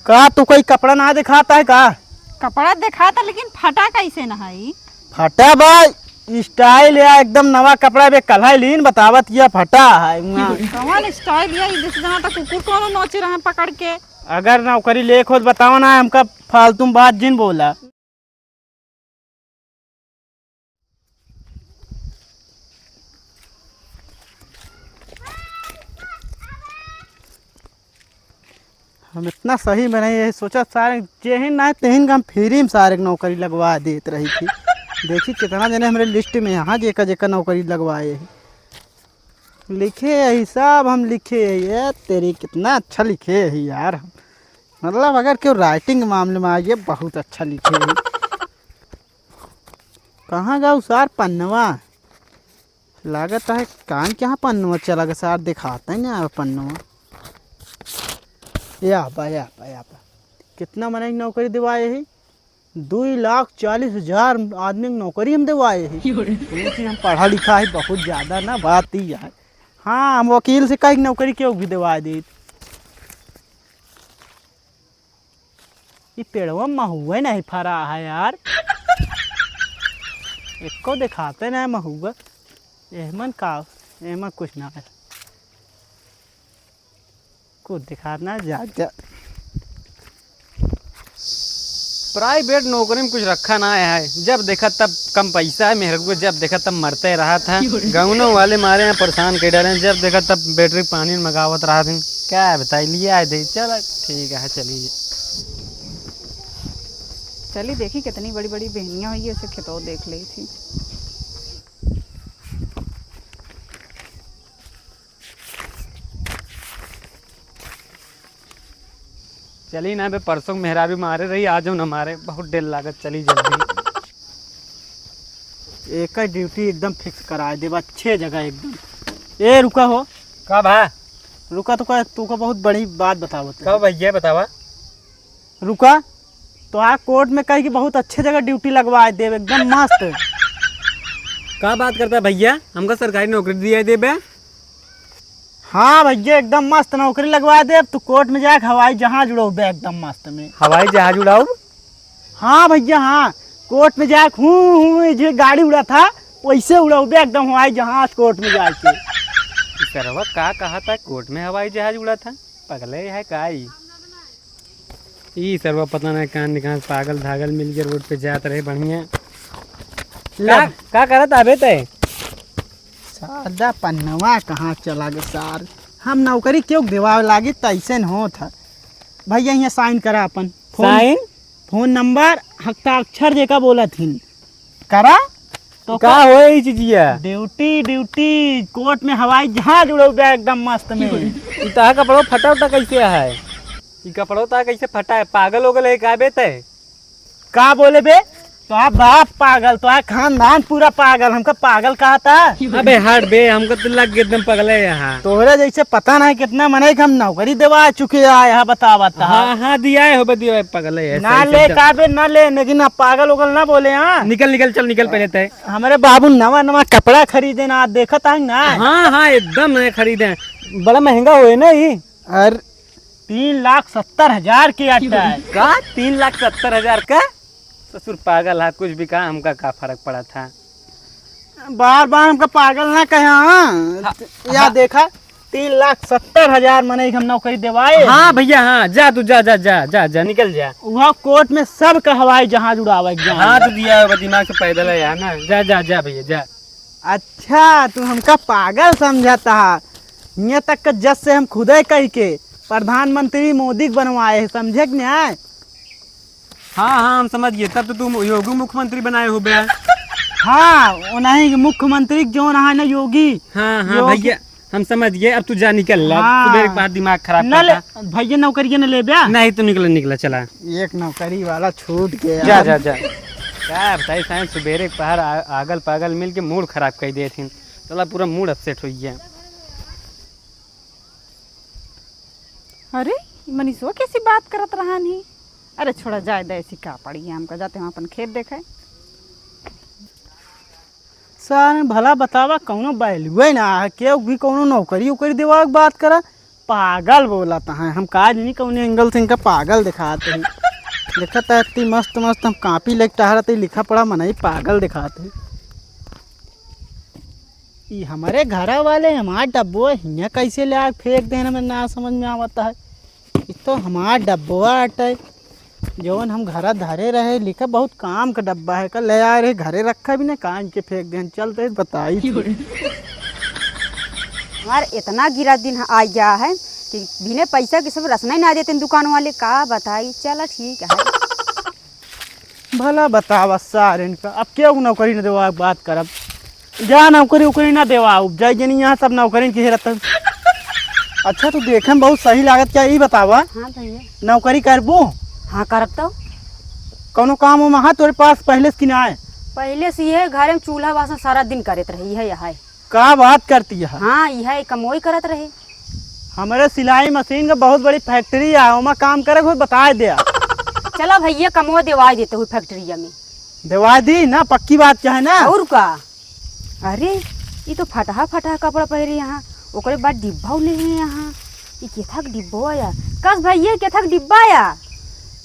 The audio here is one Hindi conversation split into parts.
का तू कोई कपड़ा ना दिखाता है का? कपड़ा देखा था लेकिन फटा कैसे ना है? फटा भाई स्टाइल या एकदम नवा कपड़ा बे कल लीन बतावत या फटा है। कौन स्टाइल है जिस जहाँ तक कुकुर कोनो नोच रहे हैं पकड़ के। अगर नौकरी ले खुद बताओ ना हमका फालतू बात जिन बोला। हम इतना सही में नहीं है सोचा सारे जेहिन ना तेहिन हम फ्री में सारे नौकरी लगवा देते रही थी। देखी कितना जने हमारे लिस्ट में यहाँ जेका जेका नौकरी लगवाए है। लिखे है हिसाब हम लिखे है ये तेरी कितना अच्छा लिखे है यार। मतलब अगर क्यों राइटिंग के मामले में आइए बहुत अच्छा लिखे है। कहाँ गया सार पन्नवा लागत है कान क्या पन्नवा चला गया सार दिखाता है ना पन्नवा। या कितना मने नौकरी दिवाए है? 2,40,000 आदमी की नौकरी हम दिवाए है। हम पढ़ा लिखा है बहुत ज़्यादा ना बात ही है। हाँ हम वकील से कहीं नौकरी क्यों भी दिवा दी। ये पेड़वा महुआ नहीं फरा है यार। इसको दिखाते ना महुआ एहमन का एहमन कुछ ना है को दिखाना जा। प्राइवेट नौकरी में कुछ रखा ना है। जब देखा तब कम पैसा है मेरे को, जब देखा तब मरते रहा था। गाँवों वाले मारे हैं परेशान कर डाले। जब देखा तब बैटरी पानी में मंगावत रहा था। क्या बताइए लिए आए थे। चलो ठीक है चलिए। चली देखी कितनी बड़ी बड़ी बहनियां हुई है उसे खेतों देख ली थी। चली ना बे परसों मेहरा भी मारे रही आज न मारे बहुत देर लागत। चली जल्दी एक ही ड्यूटी एकदम फिक्स करा दे अच्छे जगह एकदम। ए रुका हो का भा रुका तो तू का बहुत बड़ी बात बताओ। कब भैया बतावा। रुका तो आ कोर्ट में कही कि बहुत अच्छे जगह ड्यूटी लगवा दे एकदम मस्त। का बात करता भैया हमका सरकारी नौकरी दिया दे बे। हाँ भैया एकदम मस्त नौकरी लगवा दे। अब तू कोर्ट में जाके हवाई जहाज उड़ो बे एकदम मस्त में। हवाई जहाज उड़ाऊ। हाँ भैया हाँ कोर्ट में जाके हूँ जो गाड़ी उड़ा था वैसे उड़ाऊ बे एकदम हवाई जहाज कोर्ट में जाके। सरवा का कहा था कोर्ट में हवाई जहाज उड़ा था। पगले है का ई सरवा पता नहीं कान निकाल पागल धागल मिल के रोड पे जात रहे बढ़िया। का करत आबे ते सादा पन्नवा कहाँ चला गया सार। हम नौकरी क्यों दिवा लागी तैसे न हो था। भैया यहाँ साइन करा अपन साइन फोन नंबर हस्ताक्षर जेका बोला थी करा तो का होए चीजिया। ड्यूटी कोर्ट में हवाई जहाज उड़ो बे एकदम मस्त में। ई ता कपड़ो फटा उटा कैसे है। ई कपड़ो ता कैसे फटा है। पागल हो गए का बे ते का बोले बे तो आप बाप पागल तो खानदान पूरा पागल हमका पागल कहा था। अबे हट बे हमको तो लग एकदम पगले यहाँ। तोहरे जैसे पता नहीं कितना मने हम नौकरी दिवा चुके हैं यहाँ बता। हाँ दिया है हो दिया है पगले है। ना ले का बे ना ले लेकिन आप पागल उगल ना बोले। हाँ निकल चल निकल पहले ते। हमारे बाबू नवा कपड़ा खरीदे ना देखा था ना। हाँ एकदम नए खरीदे बड़ा महंगा हुए ना ये। अरे 3,70,000 की आता है का 3,70,000 का। ससुर पागल है कुछ भी कहा हमका का फर्क पड़ा था। बार हमका पागल ना कहे। हाँ या देखा 3,70,000 मने हम नौकरी दिवाए। हाँ भैया हाँ जा तू जा निकल जा। वहाँ कोर्ट में सब का हवाई जहाज उड़ावे। हाँ तो दिया है दिमाग से पैदल है यार ना। जा भैया जा। अच्छा तू हमका पागल समझाता है। यहाँ तक का जज से हम खुदे कही के प्रधानमंत्री मोदी बनवाए समझे कि नहीं। हाँ हम समझ गए। तब तो तुम योगी मुख्यमंत्री बनाए हो बे। हाँ नहीं मुख्यमंत्री जो रहा ना योगी। हाँ भैया हम समझ गए। अब तू जा निकल। सुबह के बाद दिमाग खराब करता। भैया नौकरी न ले बे। नहीं तो निकला चला। एक नौकरी वाला छूट गया। जा क्या बताइए साइंस सुबेरे पहर आगल पागल मिल के मूड खराब कर दिए थे। चला पूरा मूड अपसेट हो गया। अरे मनीषवा कैसी बात करत रहा नहीं। अरे छोड़ा जाए दे ऐसी का पड़ी है हमका जाते हम अपन खेत देखे। सर भला बतावा कौनो बैलुए ना क्यों भी कौनो नौकरी उकरी देवा बात करा। पागल बोला है हम काज नहीं कौन एंगल से इनका पागल दिखाते हैं। लिखा था इतनी मस्त मस्त हम कापी लेके टहरते लिखा पड़ा मना ही पागल दिखाते। ये हमारे घर वाले हमारा डब्बो हियाँ कैसे ले आके फेंक देना में ना समझ में आवता है। ये तो हमारा डब्बा अटे जौन हम घर धरे रहे लिखा बहुत काम का डब्बा है कल ले आ रहे घरे रखा भी ना कान के फेंक दे चलते बताई थी। हमार इतना गिरा दिन आ गया है कि बिना पैसा के सब रसना ही ना देते दुकान वाले का बताई। चलो ठीक है भला बतावा सार इनका अब क्यों नौकरी न देवा बात करब जा नौकरी उकरी ना देवा उपजाई जनी यहाँ सब नौकरी की हेरत। अच्छा तो देखे में बहुत सही लागत क्या यही बतावा। हाँ भैया नौकरी करबू हाँ करब तो कौनो काम उमा हाँ तोरे पास पहले से कि ना आए। पहले से यह घर में चूल्हा बासन सारा दिन करत रही है यह का बात करती है। हाँ यह कमोई करत रहे। हमारे सिलाई मशीन का बहुत बड़ी फैक्ट्री है वहाँ काम करे हो बता दे। चलो भैया कमो दिवाई देते हुए फैक्ट्रिया में दिवा दी ना पक्की बात क्या है ना। और का अरे ये तो फटा फटा कपड़ा पहरे यहाँ ओकरे बाद डिब्बा ले है यहाँ ये केथक डिब्बा आया कस भैया केथक डिब्बा आया।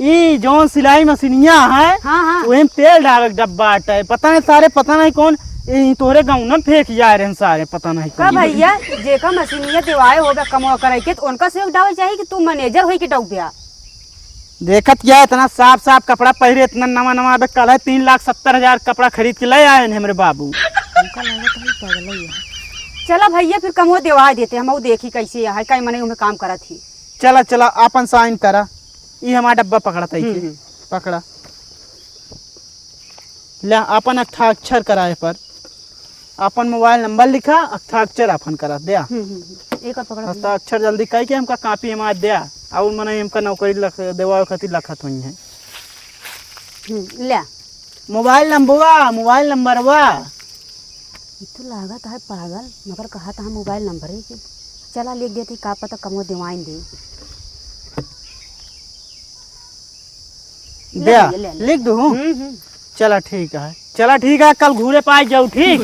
ये जौन सिलाई मशीनिया है हाँ हाँ वही तेल डाले डब्बा अटे पता नहीं सारे पता नहीं कौन ये तोरे गाँव में फेंक जा रहे हैं सारे पता नहीं का भैया जेका मशीनिया दिवाए होगा कमो करे के तो उनका से डाल चाहिए कि तू मैनेजर होई के डूबिया। देखत क्या इतना साफ साफ कपड़ा पहरे इतना नवा नवा अबे कल है 3,70,000 कपड़ा खरीद के ले आए हैं हमारे बाबू। हमका लागत है पागल ही है। चला भैया फिर कमो दिवा देते हम वो देखी कैसे है कई मने उनमें काम करा थी। चला चला अपन साइन करा ये हमारा डब्बा पकड़ा था पकड़ा ले अपन अक्षर कराए पर अपन मोबाइल नंबर लिखा अक्षर अपन करा दिया एक और पकड़ा अक्षर जल्दी कह के हमका कापी हमारा दिया और मैंने हमका नौकरी देवा खातिर लखत हुई है। ले मोबाइल नंबर तो लागत है पागल मगर कहा था मोबाइल नंबर है कि चला लिख देती का पता कमो दिवाइन दे दिया लिख दू। चला ठीक है कल घूरे पाए जाऊ ठीक।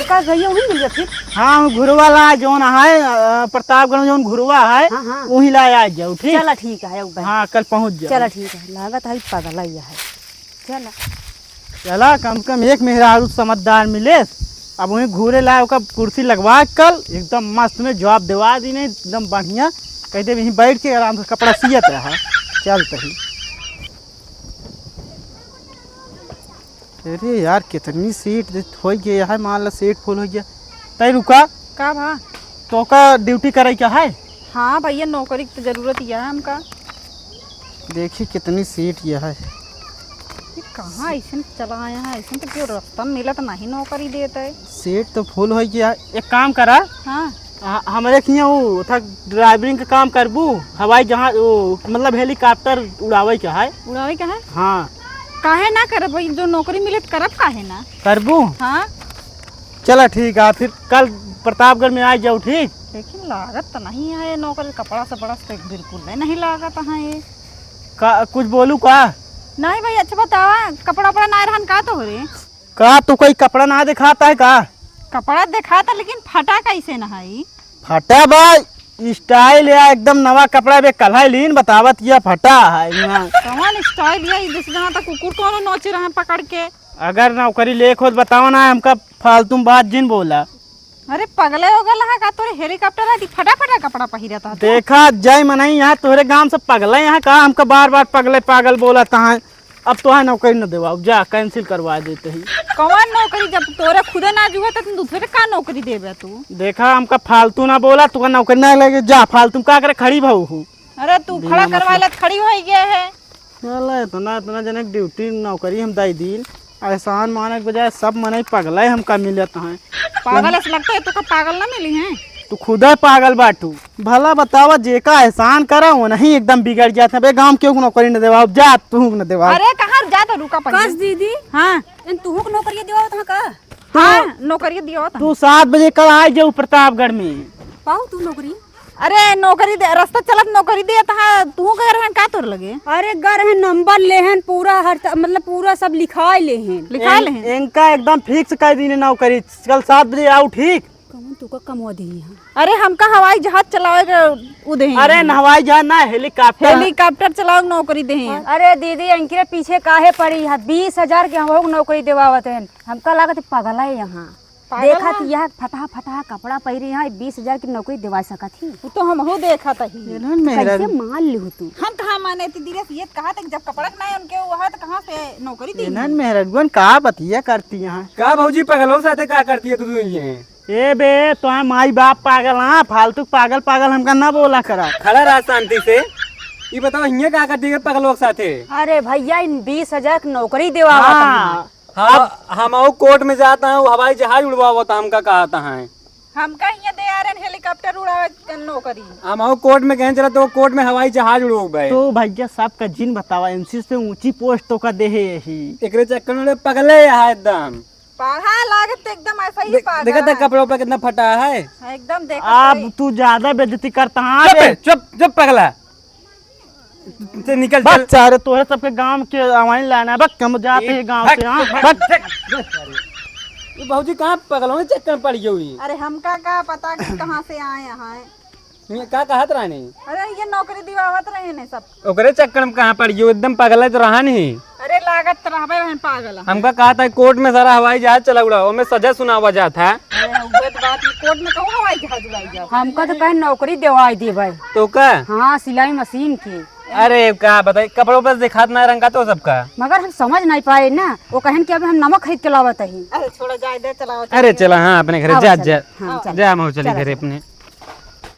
का भैया वही मिल गया फिर। हाँ घुरवा ला जौन है प्रतापगढ़ जौन घुरवा है हाँ। वही ला आ जाऊ ठीक। चला ठीक है हाँ कल पहुँच जाओ। चला ठीक है लागत है पागल ही है। चला चला कम से कम एक मेहरारू समझदार मिले अब वहीं घूरे लाए ओका कुर्सी लगवा कल एकदम मस्त में जवाब दिवा दी नहीं एकदम बढ़िया कहते वहीं बैठ के आराम से कपड़ा सियत रहा चलते ही। अरे यार कितनी सीट हो गई है मान ला सीट फुल हो गया तय रुका का भा तो का ड्यूटी करे क्या है। हाँ भैया नौकरी की तो जरूरत ही है हमका। देखिए कितनी सीट यह है ये कहाँ ऐसे चला आया है ऐसे तो क्यों रास्ता मिला तो नहीं नौकरी देता है। सीट तो फुल हो गया एक काम करा हाँ हमारे यहाँ वो था ड्राइवरिंग का काम करबू हवाई जहाज वो मतलब हेलीकॉप्टर उड़ावे क्या है। उड़ावे क्या है हाँ काहे ना करब भाई जो नौकरी मिले तो करब काहे ना करबू। हाँ चला ठीक है फिर कल प्रतापगढ़ में आ जाओ ठीक। लेकिन लागत तो नहीं है नौकरी कपड़ा से बड़ा तो बिल्कुल नहीं लागत है ये कुछ बोलू का नहीं भाई अच्छा बतावा कपड़ा वपड़ा ना रहन का तो हो रे का तो कोई कपड़ा ना दिखाता है का। कपड़ा दिखाता लेकिन फटा कैसे ना है फटा भाई स्टाइल या एकदम नवा कपड़ा बे कल लीन बतावत या फटा है कौन स्टाइल है जिस जगह तक कुकुर कौन नोच रहे हैं पकड़ के। अगर नौकरी ले खुद बताओ ना हमका फालतू बात जिन बोला। अरे पगले हो गल है का तोरे हेलीकॉप्टर है फटा कपड़ा पहिरा था देखा जय मनई यहाँ तोरे गांव से पगले यहाँ कहा हमका बार बार पगले पागल बोला था अब तो है नौकरी न देवा जा कैंसिल करवा देते ही। कौन नौकरी जब तोरे खुदे ना जुआ तो दूसरे का नौकरी देबे तू। देखा हमका फालतू ना बोला तू नौकरी ना लगे जा फालतू का करे खड़ी भाऊ हूँ। अरे तू खड़ा करवा ले खड़ी हो गया है। चल इतना जनक ड्यूटी नौकरी हम दे दी एहसान माने के बजाय सब मने पगला हमका मिलत है। पागल ऐसा लगता है तो का पागल ना मिली है तू खुद पागल बाटू भला बतावा जेका एहसान करा वो नहीं एकदम बिगड़ जाता बे गांव क्यों नौकरी न देवा जा तू न देवा। अरे कहाँ जा तो रुका पहले कस दीदी हाँ तू नौकरी दिवा था का। हाँ नौकरी दियो तू 7 बजे कल आ जाऊ प्रतापगढ़ में पाऊ तू नौकरी। अरे नौकरी दे रास्ता चलत नौकरी दे तू कर का तोर लगे। अरे गर है नंबर लेहन पूरा हर मतलब पूरा सब लिखा लेहन लिखा ले इनका एकदम फिक्स कर दी नौकरी कल 7 बजे आओ ठीक। कौन तू का कमवा दी यहाँ। अरे हमका हवाई जहाज चलावे उदे अरे न हवाई जहाज ना हेलीकॉप्टर। हेलीकॉप्टर चलाओ नौकरी दे हैं। अरे दीदी अंकिरे पीछे काहे पड़ी है? 20,000 के हम नौकरी देवावत है। हमका लागत पागल है यहाँ। देखा थी यह फटा फटा कपड़ा पहरी यहाँ 20,000 की नौकरी दिवा सकत थी। वो तो हमहू देखा था ही। कैसे मान ली तू? हम कहाँ माने थे धीरे से ये कहा था कि जब कपड़ा नहीं उनके वहाँ तो कहाँ से नौकरी दी। इन्हन मेहरगुन का बतिया करती यहाँ। का भौजी पगलों साथे का करती है तू ये? ए बे तो माई बाप पागल हाँ, फालतू पागल पागल हमका ना बोला करा। खड़ा रहा शांति से। ये बताओ हिये का करती है पगलों के साथे? अरे भैया इन 20,000 की नौकरी दिवावत है। हाँ हम कोर्ट में जाता हूँ हवाई जहाज उड़वावता हमका कहता है। हमका यहाँ दे आ रहे हेलीकॉप्टर उड़ावे नौकरी। हम कोर्ट में कहीं चला तो कोर्ट में हवाई जहाज उड़वाए। तो भैया साहब का जिन बतावा एमसी से ऊंची पोस्ट तो का दे है यही। एकरे चक्कर में पगले है एकदम। पढ़ा लागत तो एकदम ऐसा ही पागल देखा था कपड़ों पर कितना फटा है। एकदम देखा। अब तू ज्यादा बेइज्जती करता हाँ चुप चुप पगला से निकल चल। बस सारे तोरे सबके गांव के आवाज लाना बक हम जाते हैं गांव से हाँ ये भौजी कहाँ पगलों में चक्कर में पड़ गई? अरे हमका का पता कि कहाँ से आए यहाँ। ये का कहत रहा नहीं? अरे ये नौकरी दिवावत रहे ने सब। ओकरे चक्कर में कहाँ पड़ गई? एकदम पगला तो रहा नहीं। अरे लागत रहबे बहन पागल। हमका कहा था कोर्ट में सारा हवाई जहाज चला उड़ा में सजा सुनावा जाता है। अरे उहे तो बात कोर्ट में कहूँ हवाई जहाज उड़ाई जा। हमका तो कहीं नौकरी दिवाई दी भाई। तो का? हाँ सिलाई मशीन की। अरे क्या बताइए कपड़ों पर दिखात ना रंगा तो सबका। मगर हम समझ नहीं पाए ना। वो कहन कि अभी हम नमक खरीद के लावत ही। अरे छोड़ा जाए दे चलाओ। अरे चला हाँ अपने घरे जा चल। जा हाँ, चल। जा हम चले घरे अपने।